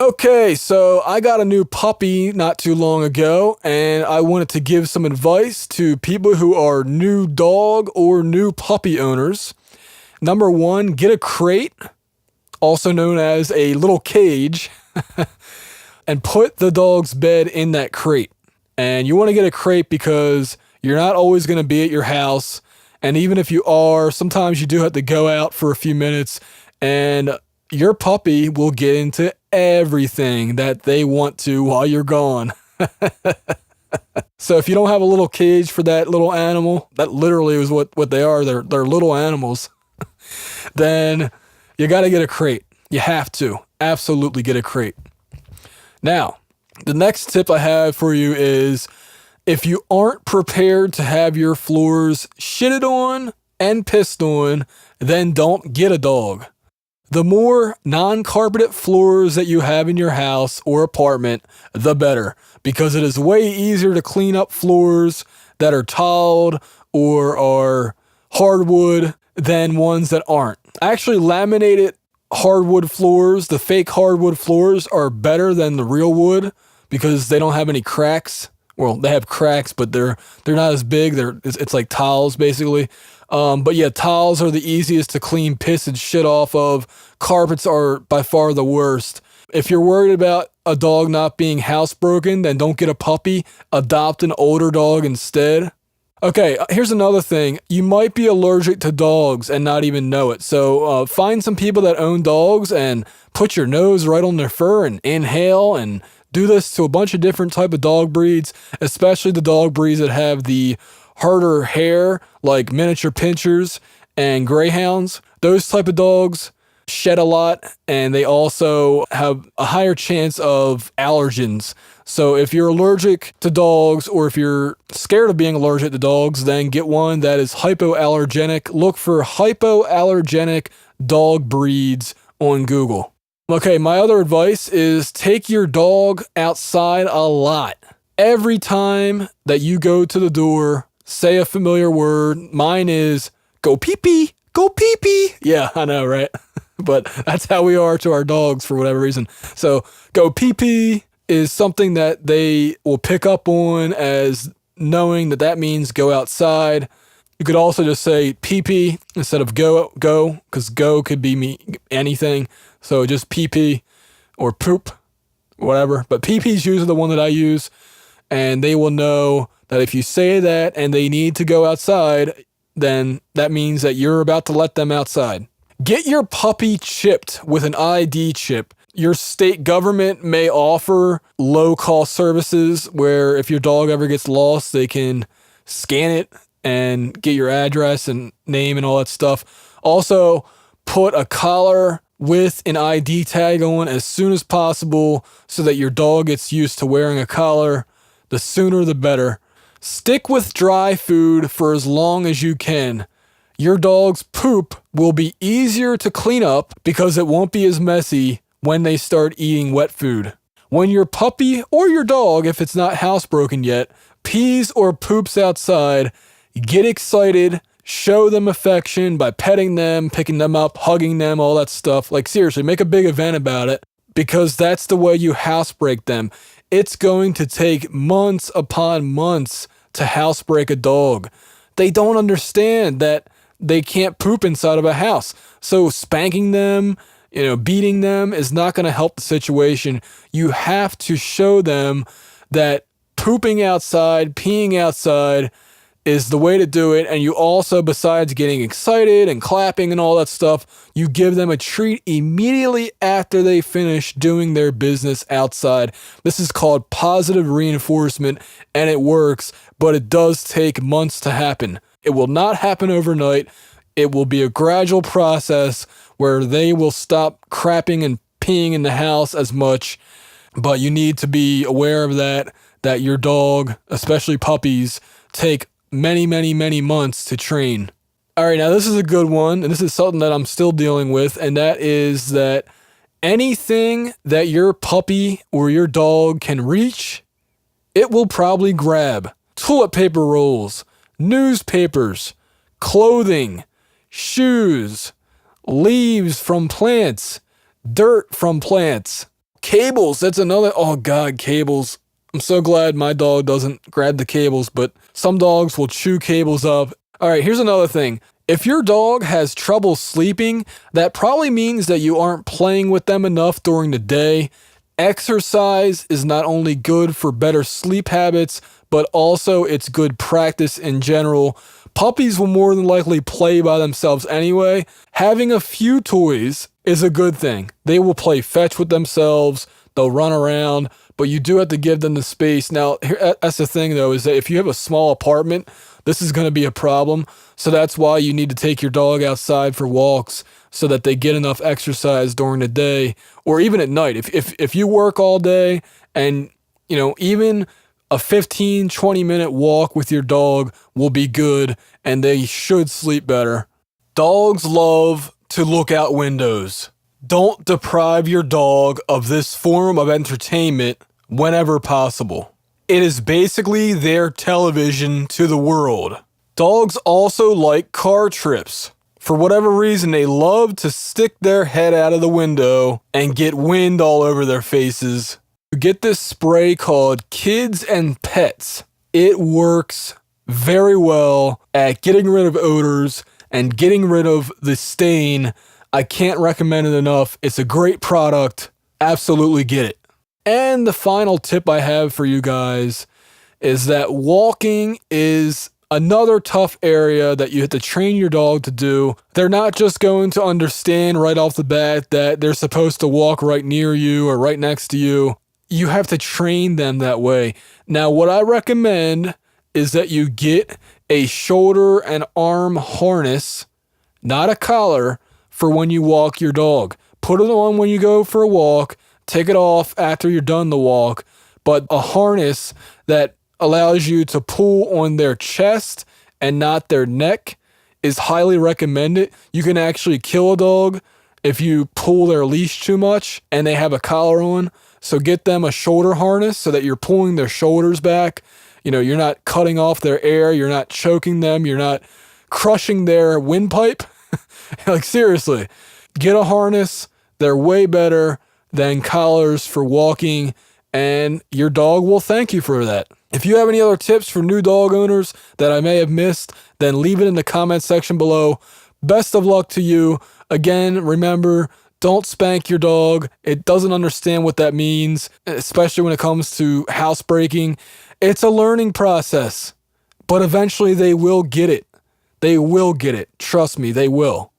Okay, so I got a new puppy not too long ago, and I wanted to give some advice to people who are new dog or new puppy owners. Number one, get a crate, also known as a little cage, and put the dog's bed in that crate. And you want to get a crate because you're not always going to be at your house. And even if you are, sometimes you do have to go out for a few minutes, and your puppy will get into everything that they want to while you're gone. So if you don't have a little cage for that little animal, that literally is what they are. They're little animals. Then you got to get a crate. You have to absolutely get a crate. Now, the next tip I have for you is if you aren't prepared to have your floors shitted on and pissed on, then don't get a dog. The more non-carpeted floors that you have in your house or apartment, the better, because it is way easier to clean up floors that are tiled or are hardwood than ones that aren't. Actually, laminated hardwood floors, the fake hardwood floors, are better than the real wood because they don't have any cracks. Well, they have cracks, but they're not as big. It's like tiles basically. But yeah, tiles are the easiest to clean piss and shit off of. Carpets are by far the worst. If you're worried about a dog not being housebroken, then don't get a puppy. Adopt an older dog instead. Okay, here's another thing. You might be allergic to dogs and not even know it. So find some people that own dogs and put your nose right on their fur and inhale, and do this to a bunch of different type of dog breeds, especially the dog breeds that have the harder hair, like miniature pinchers and greyhounds. Those type of dogs shed a lot, and they also have a higher chance of allergens. So if you're allergic to dogs, or if you're scared of being allergic to dogs, then get one that is hypoallergenic. Look for hypoallergenic dog breeds on Google. Okay, my other advice is take your dog outside a lot. Every time that you go to the door, say a familiar word. Mine is, go pee-pee, go pee-pee. Yeah, I know, right? But that's how we are to our dogs for whatever reason. So go pee-pee is something that they will pick up on as knowing that means go outside. You could also just say pee-pee instead of go, because go could be anything. So just pee-pee or poop, whatever. But pee-pee is usually the one that I use, and they will know that if you say that and they need to go outside, then that means that you're about to let them outside. Get your puppy chipped with an ID chip. Your state government may offer low-cost services where if your dog ever gets lost, they can scan it and get your address and name and all that stuff. Also, put a collar with an ID tag on as soon as possible so that your dog gets used to wearing a collar. The sooner the better. Stick with dry food for as long as you can. Your dog's poop will be easier to clean up because it won't be as messy when they start eating wet food. When your puppy or your dog, if it's not housebroken yet, pees or poops outside, get excited. Show them affection by petting them, picking them up, hugging them, all that stuff. Like seriously, make a big event about it, because that's the way you housebreak them. It's going to take months upon months to housebreak a dog. They don't understand that they can't poop inside of a house. So spanking them, beating them is not going to help the situation. You have to show them that pooping outside, peeing outside is the way to do it. And you also, besides getting excited and clapping and all that stuff, you give them a treat immediately after they finish doing their business outside. This is called positive reinforcement, and it works, but it does take months to happen. It will not happen overnight. It will be a gradual process where they will stop crapping and peeing in the house as much, but you need to be aware of that your dog, especially puppies, take many, many, many months to train. All right, now this is a good one, and this is something that I'm still dealing with, and that is that anything that your puppy or your dog can reach, it will probably grab. Toilet paper rolls, newspapers, clothing, shoes, leaves from plants, dirt from plants. Cables, that's another. Oh God, cables. I'm so glad my dog doesn't grab the cables, but some dogs will chew cables up. All right, here's another thing. If your dog has trouble sleeping, that probably means that you aren't playing with them enough during the day. Exercise is not only good for better sleep habits, but also it's good practice in general. Puppies will more than likely play by themselves anyway. Having a few toys is a good thing. They will play fetch with themselves, they'll run around, but you do have to give them the space. Now, that's the thing though, is that if you have a small apartment, this is going to be a problem. So that's why you need to take your dog outside for walks so that they get enough exercise during the day or even at night. If you work all day and, even a 15-20 minute walk with your dog will be good and they should sleep better. Dogs love to look out windows. Don't deprive your dog of this form of entertainment whenever possible. It is basically their television to the world. Dogs also like car trips. For whatever reason, they love to stick their head out of the window and get wind all over their faces. You get this spray called Kids and Pets. It works very well at getting rid of odors and getting rid of the stain. I can't recommend it enough. It's a great product. Absolutely get it. And the final tip I have for you guys is that walking is another tough area that you have to train your dog to do. They're not just going to understand right off the bat that they're supposed to walk right near you or right next to you. You have to train them that way. Now, what I recommend is that you get a shoulder and arm harness, not a collar, for when you walk your dog. Put it on when you go for a walk. Take it off after you're done the walk, but a harness that allows you to pull on their chest and not their neck is highly recommended. You can actually kill a dog if you pull their leash too much and they have a collar on. So get them a shoulder harness so that you're pulling their shoulders back. You're not cutting off their air. You're not choking them. You're not crushing their windpipe. Like seriously, get a harness. They're way better than collars for walking, and your dog will thank you for that. If you have any other tips for new dog owners that I may have missed, then leave it in the comment section below. Best of luck to you. Again, remember, don't spank your dog. It doesn't understand what that means, especially when it comes to housebreaking. It's a learning process, but eventually they will get it. They will get it. Trust me, they will.